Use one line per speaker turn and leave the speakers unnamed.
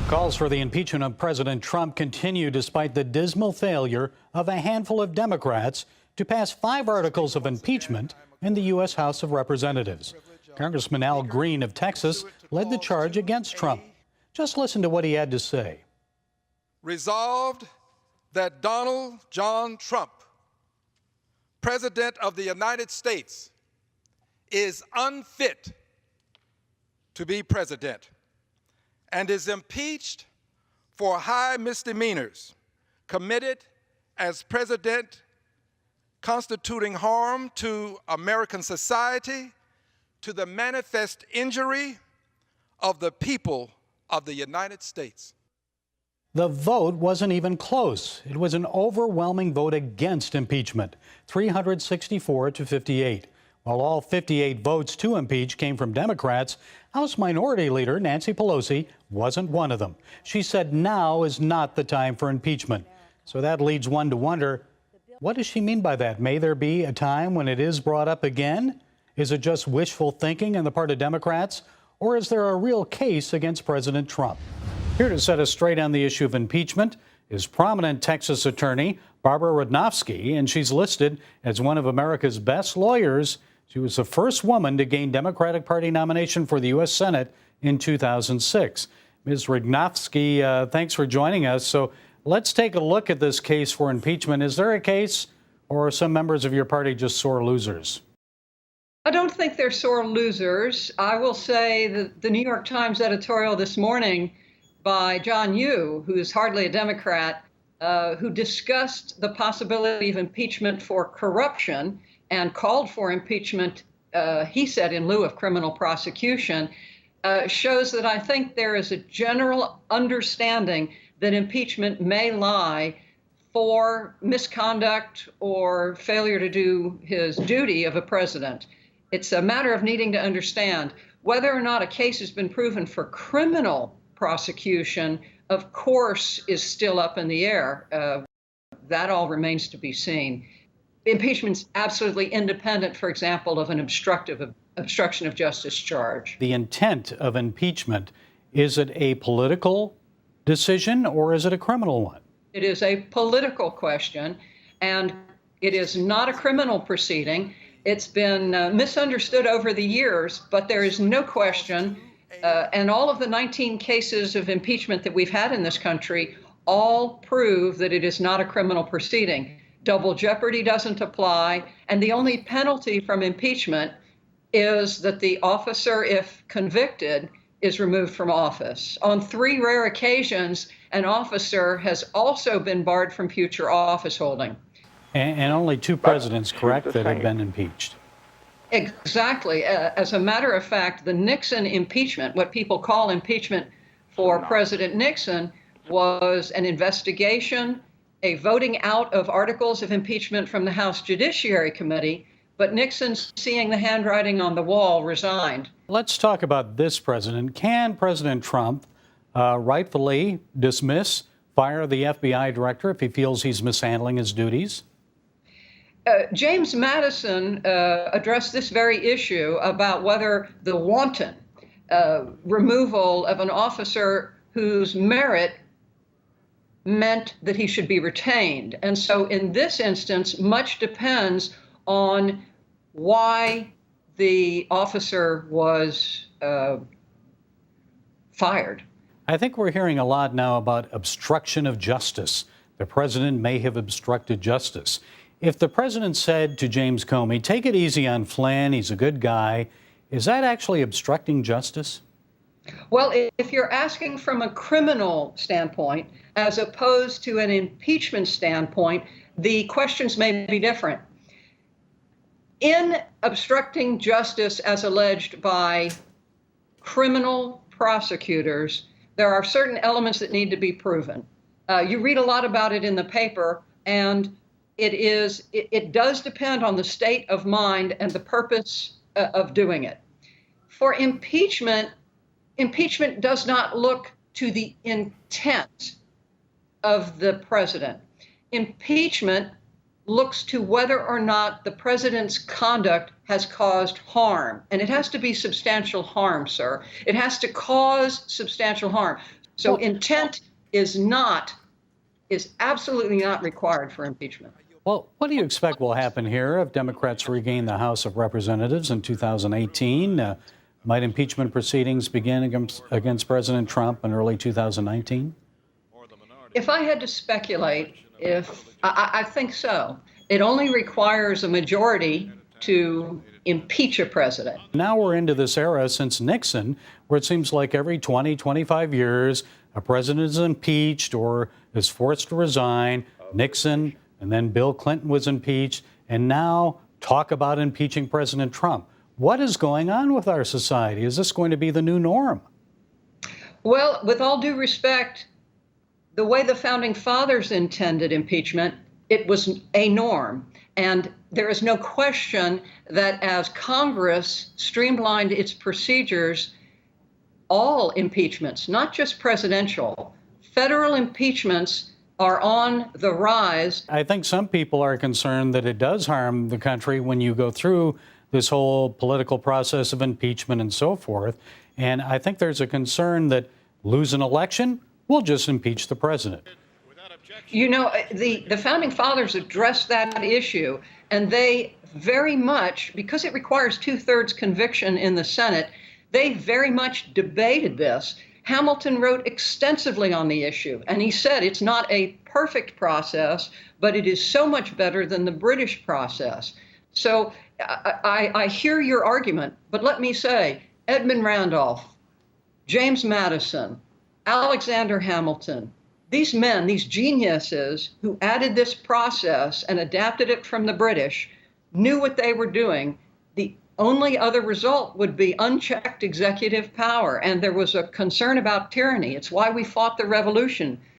Calls for the impeachment of President Trump continue despite the dismal failure of a handful of Democrats to pass 5 articles of impeachment in the U.S. House of Representatives. Congressman Al Green of Texas led the charge against Trump. Just listen to what he had to say.
Resolved that Donald John Trump, President of the United States, is unfit to be president and is impeached for high misdemeanors committed as president, constituting harm to American society, to the manifest injury of the people of the United States.
The vote wasn't even close. It was an overwhelming vote against impeachment, 364 to 58. While all 58 votes to impeach came from Democrats, House Minority Leader Nancy Pelosi wasn't one of them. She said now is not the time for impeachment. So that leads one to wonder, what does she mean by that? May there be a time when it is brought up again? Is it just wishful thinking on the part of Democrats? Or is there a real case against President Trump? Here to set us straight on the issue of impeachment is prominent Texas attorney Barbara Radnofsky, and she's listed as one of America's best lawyers. She was the first woman to gain Democratic Party nomination for the U.S. Senate in 2006. Ms. Radnofsky, thanks for joining us. So let's take a look at this case for impeachment. Is there a case, or are some members of your party just sore losers?
I don't think they're sore losers. I will say that the New York Times editorial this morning by John Yoo, who is hardly a Democrat, who discussed the possibility of impeachment for corruption and called for impeachment, he said, in lieu of criminal prosecution, shows that I think there is a general understanding that impeachment may lie for misconduct or failure to do his duty of a president. It's a matter of needing to understand whether or not a case has been proven for criminal prosecution, of course, is still up in the air. That all remains to be seen. Impeachment's absolutely independent, for example, of an obstruction of justice charge.
The intent of impeachment, is it a political decision or is it a criminal one?
It is a political question, and it is not a criminal proceeding. It's been misunderstood over the years, but there is no question, and all of the 19 cases of impeachment that we've had in this country all prove that it is not a criminal proceeding. Double jeopardy doesn't apply, and the only penalty from impeachment is that the officer, if convicted, is removed from office. On 3 rare occasions, an officer has also been barred from future office holding.
And only 2 presidents, correct, that have been impeached?
Exactly. As a matter of fact, the Nixon impeachment, what people call impeachment for President Nixon, was an investigation, a voting out of articles of impeachment from the House Judiciary Committee, but Nixon, seeing the handwriting on the wall, resigned.
Let's talk about this president. Can President Trump rightfully dismiss, fire the FBI director if he feels he's mishandling his duties?
James Madison addressed this very issue about whether the wanton removal of an officer whose merit meant that he should be retained. And so in this instance, much depends on why the officer was fired.
I think we're hearing a lot now about obstruction of justice. The president may have obstructed justice. If the president said to James Comey, take it easy on Flynn, he's a good guy, is that actually obstructing justice?
Well, if you're asking from a criminal standpoint, as opposed to an impeachment standpoint, the questions may be different. In obstructing justice as alleged by criminal prosecutors, there are certain elements that need to be proven. You read a lot about it in the paper, and it does depend on the state of mind and the purpose of doing it. For impeachment, impeachment does not look to the intent of the president. Impeachment looks to whether or not the president's conduct has caused harm. And it has to be substantial harm, sir. It has to cause substantial harm. So intent is absolutely not required for impeachment.
Well, what do you expect will happen here if Democrats regain the House of Representatives in 2018? Might impeachment proceedings begin against President Trump in early 2019?
If I had to speculate, I think so. It only requires a majority to impeach a president.
Now we're into this era since Nixon, where it seems like every 20, 25 years, a president is impeached or is forced to resign. Nixon, and then Bill Clinton was impeached, and now talk about impeaching President Trump. What is going on with our society? Is this going to be the new norm?
Well, with all due respect, the way the founding fathers intended impeachment, it was a norm. And there is no question that as Congress streamlined its procedures, all impeachments, not just presidential, federal impeachments are on the rise.
I think some people are concerned that it does harm the country when you go through this whole political process of impeachment and so forth. And I think there's a concern that lose an election, we'll just impeach the president.
You know, the founding fathers addressed that issue, and they very much, because it requires 2/3 conviction in the Senate, they very much debated this. Hamilton wrote extensively on the issue, and he said it's not a perfect process, but it is so much better than the British process. So I hear your argument, but let me say, Edmund Randolph, James Madison, Alexander Hamilton, these men, these geniuses who added this process and adapted it from the British, knew what they were doing. The only other result would be unchecked executive power, and there was a concern about tyranny. It's why we fought the revolution.